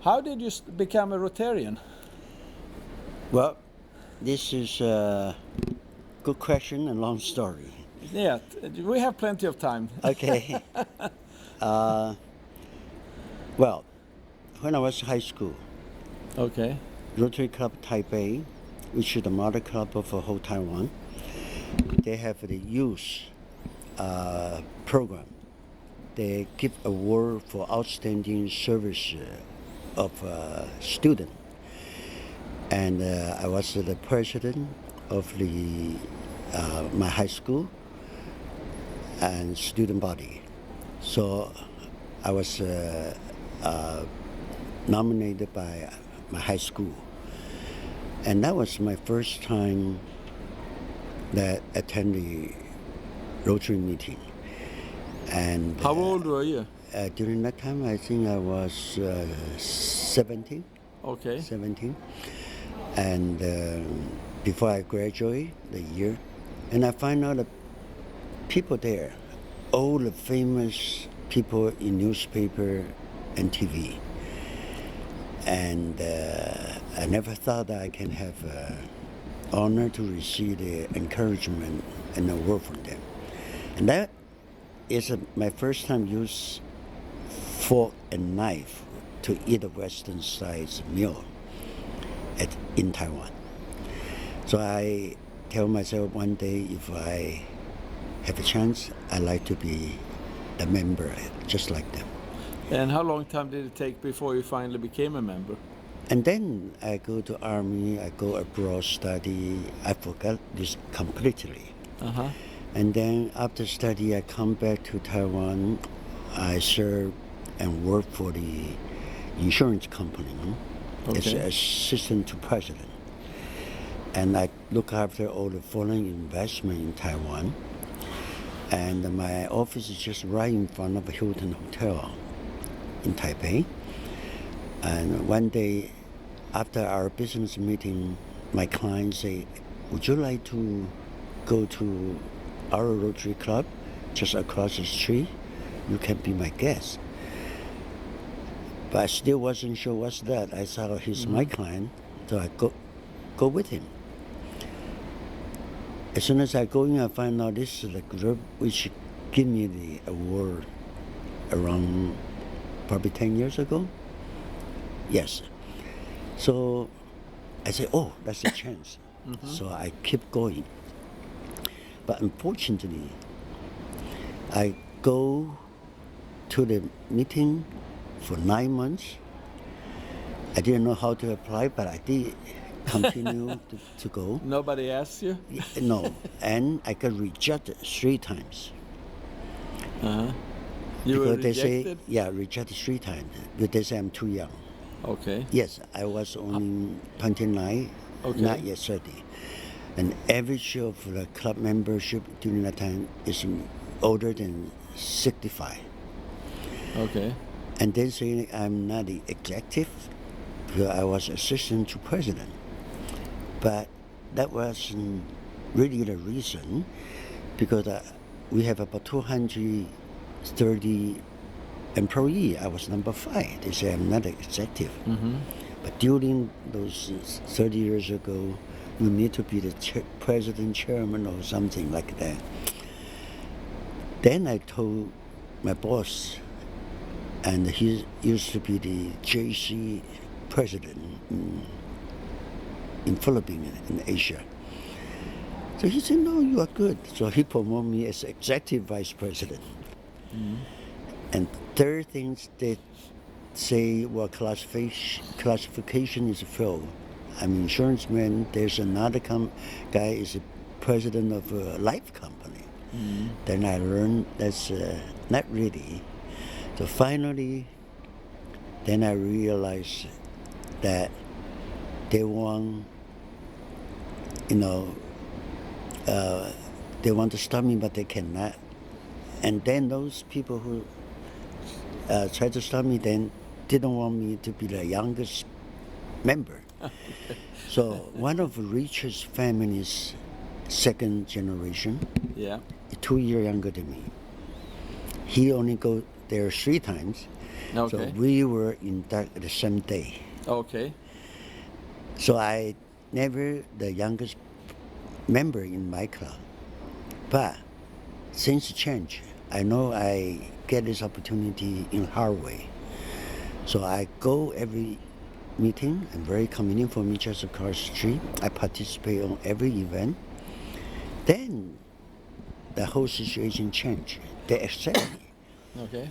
How did you become a Rotarian? Well, this is a good question and long story. Yeah, we have plenty of time. Okay. Well, when I was high school, Okay. Rotary Club Taipei, which is the mother club of whole Taiwan, they have the youth program. They give award for outstanding service of student, and I was the president of the my high school and student body. So I was nominated by my high school, and that was my first time that attend the Rotary meeting. And How old were you? during that time, I think I was 17. Okay. 17. And before I graduated the year, and I find out that people there, all the famous people in newspaper and TV. And I never thought that I can have honor to receive the encouragement and award from them. And that is my first time use fork and knife to eat a Western sized meal in Taiwan. So I tell myself one day if I have a chance, I'd like to be a member just like them. And how long time did it take before you finally became a member? And then I go to army, I go abroad study. I forgot this completely. Uh-huh. And then after study, I come back to Taiwan. I serve and work for the insurance company as Okay. assistant to president. And I look after all the foreign investment in Taiwan. And my office is just right in front of a Hilton Hotel in Taipei. And one day, after our business meeting, my client say, "Would you like to go to our Rotary Club just across the street? You can be my guest." But I still wasn't sure what's that. I thought he's my client, so I go with him. As soon as I go in, I find out this is the group which gave me the award around probably 10 years ago. Yes. So I said, oh, that's a chance. So I keep going. But unfortunately, I go to the meeting for 9 months. I didn't know how to apply, but I did continue to go. Nobody asked you? No, and I got rejected 3 times. Uh-huh. You were Because they say, rejected? yeah, rejected 3 times. Because they say I'm too young. Okay. Yes, I was only 29, Okay. not yet 30. And average of the club membership during that time is older than 65. Okay. And then saying I'm not the executive, because I was assistant to president. But that wasn't really the reason, because we have about 230 employees. I was number 5. They say I'm not an executive. But during those 30 years ago, you need to be the president, chairman, or something like that. Then I told my boss, and he used to be the JC president in Philippines, in Asia. So he said, no, you are good. So he promoted me as executive vice president. And third things, they say, well, classification is failed. I'm an insurance man. There's another guy is a president of a life company. Then I learned that's not really. So finally, then I realized that they want, they want to stop me, but they cannot. And then those people who tried to stop me then didn't want me to be the youngest member. So one of the richest families, second generation, Yeah. 2 years younger than me. He only go there 3 times, So Okay. we were inducted the same day. Okay. So I never the youngest member in my club. But since change, I know I get this opportunity in hard way. So I go every meeting and very convenient for me just across the street. I participate on every event. Then the whole situation changed. They accept me. Okay.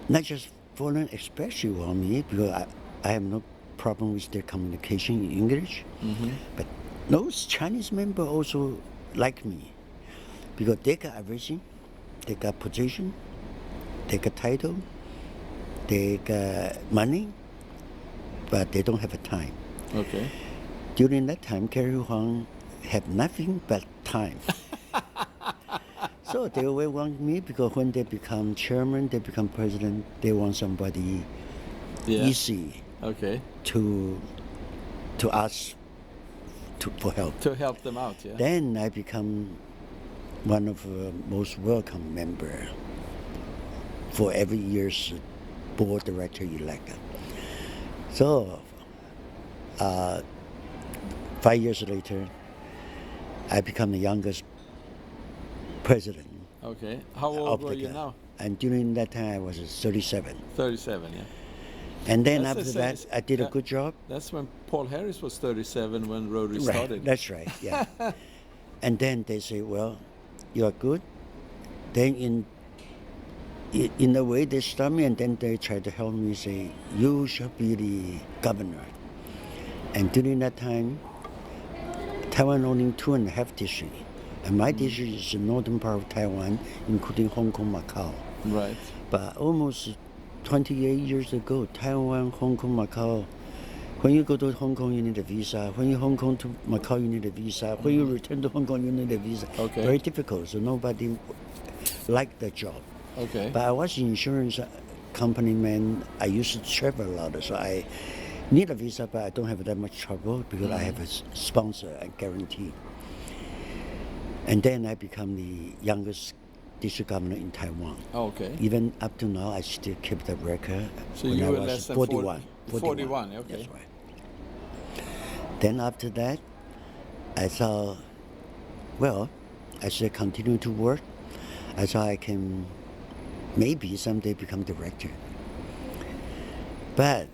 Not just foreign, especially on me, because I have no problem with their communication in English. But those Chinese members also like me because they got everything. They got position, they got title, they got money, but they don't have a time. Okay. During that time, Kerry Huang had nothing but time. So they always want me because when they become chairman, they become president, they want somebody Yeah. easy Okay. to ask for help. To help them out, yeah. Then I become one of the most welcome member for every year's board director elected. So 5 years later, I become the youngest president Okay. How old of were the you club. now? And during that time, I was 37. 37, yeah. And then That's the after same- that, I did a yeah. good job. That's when Paul Harris was 37 when Rotary Right, started. that's right, yeah. And then they say, well, you are good. Then in a way, they start me, and then they try to help me say, you should be the governor. And during that time, Taiwan only 2.5 districts. And my district is the northern part of Taiwan, including Hong Kong, Macau. Right. But almost 28 years ago, Taiwan, Hong Kong, Macau, when you go to Hong Kong, you need a visa. When you Hong Kong to Macau, you need a visa. When you return to Hong Kong, you need a visa. Okay. Very difficult, so nobody liked the job. Okay. But I was an insurance company man. I used to travel a lot, so I need a visa, but I don't have that much trouble because I have a sponsor and guarantee. And then I become the youngest district governor in Taiwan. Okay. Even up to now, I still keep the record. So when you I were was less than 41. 41, okay. That's right. Then after that, I thought, well, I should continue to work. I thought I can maybe someday become director. But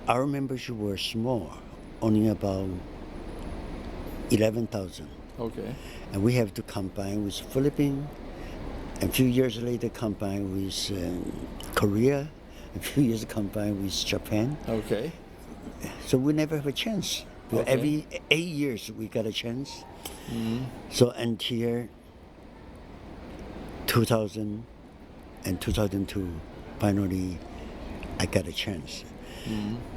our membership were small, only about 11,000. Okay. And we have to combine with Philippines, and a few years later combine with Korea, a few years combine with Japan. Okay. So we never have a chance. But Okay. every 8 years we got a chance. So until 2000 and 2002, finally I got a chance.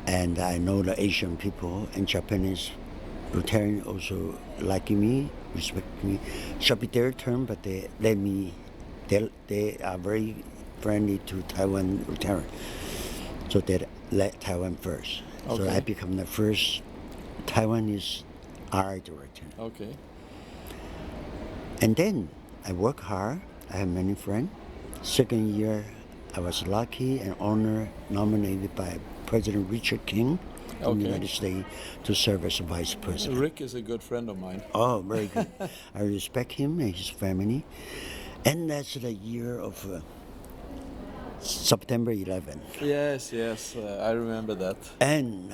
And I know the Asian people and Japanese Rotarian also like me, respect me. Should be their term, but they let me. They are very friendly to Taiwan Rotarian, so they let Taiwan first. So Okay. I become the first Taiwanese RI director. Okay. And then I work hard. I have many friends. Second year, I was lucky and honored, nominated by President Richard King from the Okay. United States to serve as vice president. Rick is a good friend of mine. Oh, very good. I respect him and his family. And that's the year of September 11. Yes, yes, I remember that. And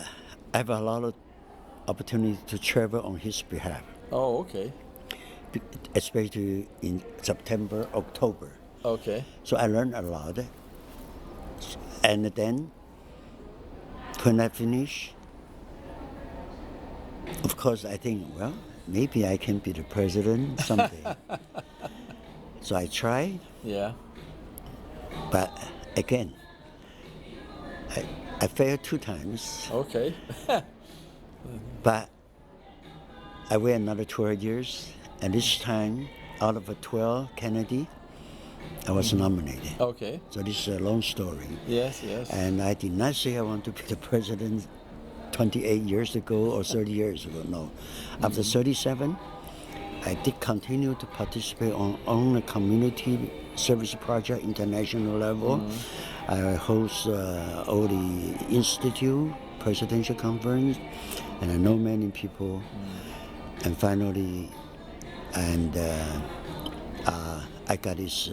I have a lot of opportunity to travel on his behalf, Oh, okay. especially in September, October. Okay. So I learned a lot. And then when I finish, of course, I think, well, maybe I can be the president someday. So I tried, Yeah. but again, I failed 2 times. Okay. But I wait another 12 years, and this time, out of a 12 candidate, I was nominated. Okay. So this is a long story. Yes, yes. And I did not say I want to be the president 28 years ago or 30 years ago, no. After 37, I did continue to participate on the community service project, international level. I host all the institute, presidential conference, and I know many people. And finally, I got this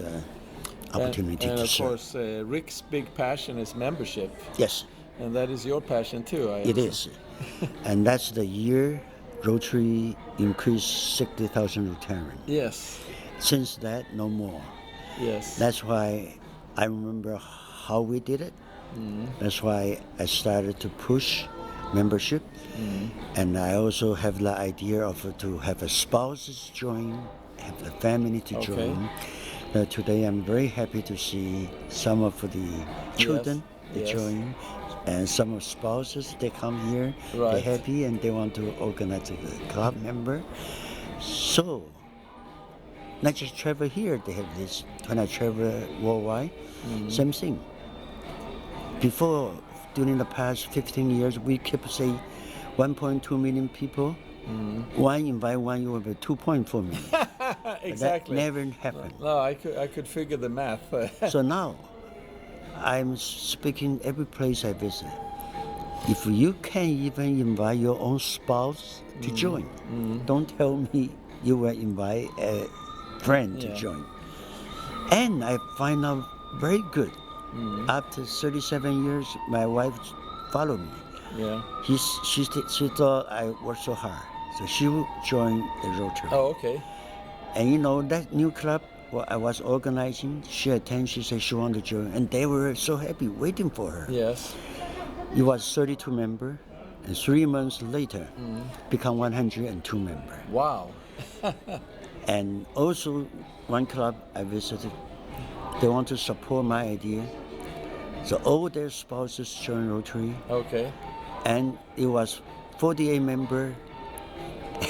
opportunity and to of serve. course, Rick's big passion is membership. Yes, And that is your passion too, it is. And that's the year Rotary increased 60,000 Rotarians. Yes, Since that, no more. yes. That's why I remember how we did it. That's why I started to push membership. And I also have the idea of to have a spouses join, have the family to Okay. join. Today I'm very happy to see some of the children they yes. join, and some of spouses they come here. Right. They're happy and they want to organize a club member. So not just travel here, they have this. When I travel worldwide, same thing. Before, during the past 15 years, we kept say 1.2 million people. One invite one, you will be 2.4 million. Exactly. That never happened. No, I could figure the math. So now, I'm speaking every place I visit. If you can't even invite your own spouse to join, don't tell me you will invite a friend to join. And I find out very good. After 37 years, my wife followed me. Yeah. She thought I worked so hard, so she would join the Rotary. Oh, okay. And you know that new club what I was organizing, she attended. She said she wanted to join, and they were so happy waiting for her. Yes. It was 32 member, and 3 months later, become 102 member. Wow. And also, one club I visited, they want to support my idea. So all their spouses joined Rotary, Okay. and it was 48 member,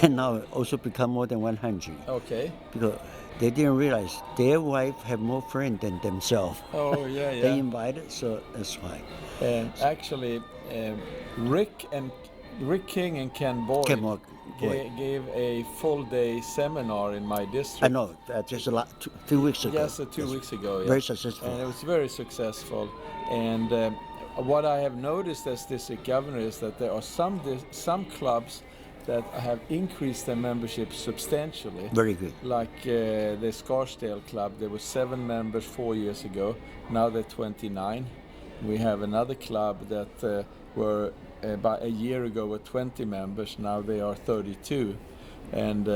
and now it also become more than 100 Okay. because they didn't realize their wife have more friends than themselves. Oh, yeah, They yeah. invited, so that's why. Actually, Rick King and Ken Boyd Ken Boyd. gave a full-day seminar in my district. I know, just a few weeks ago. Yes, 2 weeks ago. Yeah. Very successful. And it was very successful. And what I have noticed as district governor is that there are some clubs that have increased their membership substantially. Very good. Like the Scarsdale Club, there were 7 members 4 years ago. Now they're 29. We have another club that were about a year ago were 20 members. Now they are 32. And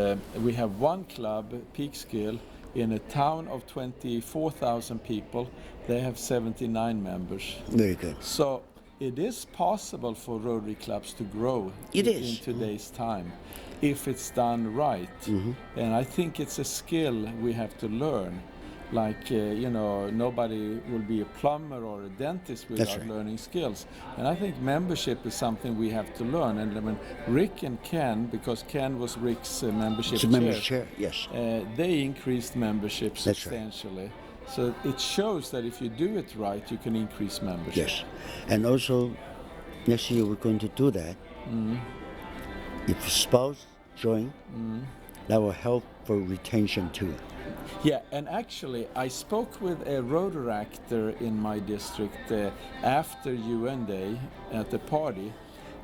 we have one club, Peekskill, in a town of 24,000 people. They have 79 members. Very good. So it is possible for Rotary clubs to grow in today's time if it's done right. And I think it's a skill we have to learn. Like, nobody will be a plumber or a dentist without learning skills. And I think membership is something we have to learn. And when Rick and Ken, because Ken was Rick's membership chair, yes. They increased membership That's right. substantially. So it shows that if you do it right, you can increase membership. Yes. And also, next year we're going to do that. If a spouse join, that will help for retention too. Yeah, and actually, I spoke with a Rotary actor in my district after UN Day at the party,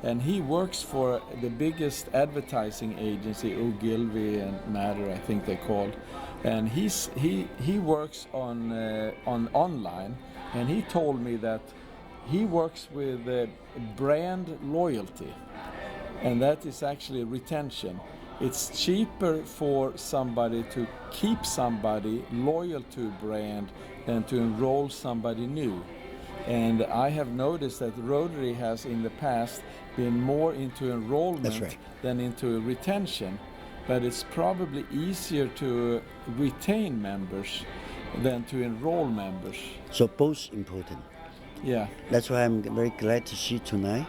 and he works for the biggest advertising agency, Ogilvy and Matter, I think they're called, and he works on online, and he told me that he works with brand loyalty, and that is actually retention. It's cheaper for somebody to keep somebody loyal to a brand than to enroll somebody new. And I have noticed that Rotary has in the past been more into enrollment than into retention. But it's probably easier to retain members than to enroll members. So both important. Yeah. That's why I'm very glad to see tonight.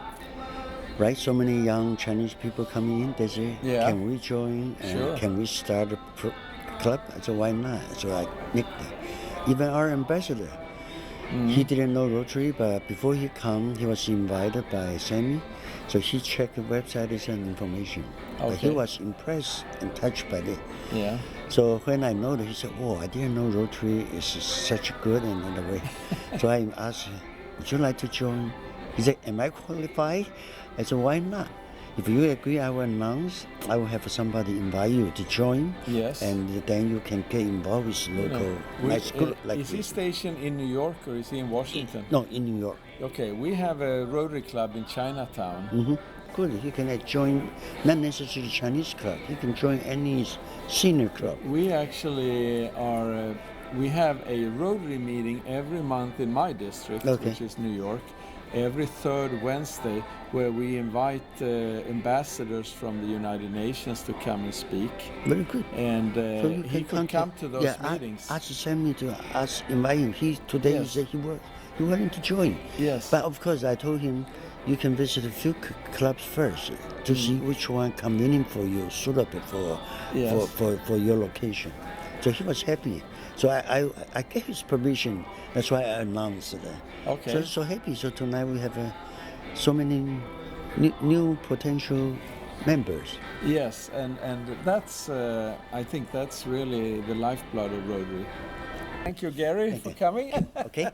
Right, so many young Chinese people coming in. They say, "Can we join? And can we start a club?" I said, "Why not?" So I nicked it. Even our ambassador, he didn't know Rotary, but before he come, he was invited by Sammy So he checked the website and information. But he Okay. was impressed and touched by it. Yeah. So when I know that, he said, "Oh, I didn't know Rotary is such good in a way." So I asked him, "Would you like to join?" He said, "Am I qualified?" I said, "Why not? If you agree, I will announce. I will have somebody invite you to join. Yes. And then you can get involved with local nice group like is he this." stationed in New York or is he in Washington? No, in New York. Okay, we have a Rotary Club in Chinatown. Good. You can join, not necessarily Chinese club. You can join any senior club. We actually are. We have a Rotary meeting every month in my district, Okay. which is New York, every third Wednesday, where we invite ambassadors from the United Nations to come and speak. Very good. And So you he can could come to those meetings. Ask Sammy to invite him. Today Yes. he said he wanted to join. Yes. But of course I told him you can visit a few clubs first to see which one convenient for you, suitable Yes. for your location. So he was happy. So I gave his permission. That's why I announced that. Okay. So happy. So tonight we have so many new potential members. Yes, and that's I think that's really the lifeblood of Rotary. Thank you, Gary, for coming. Okay.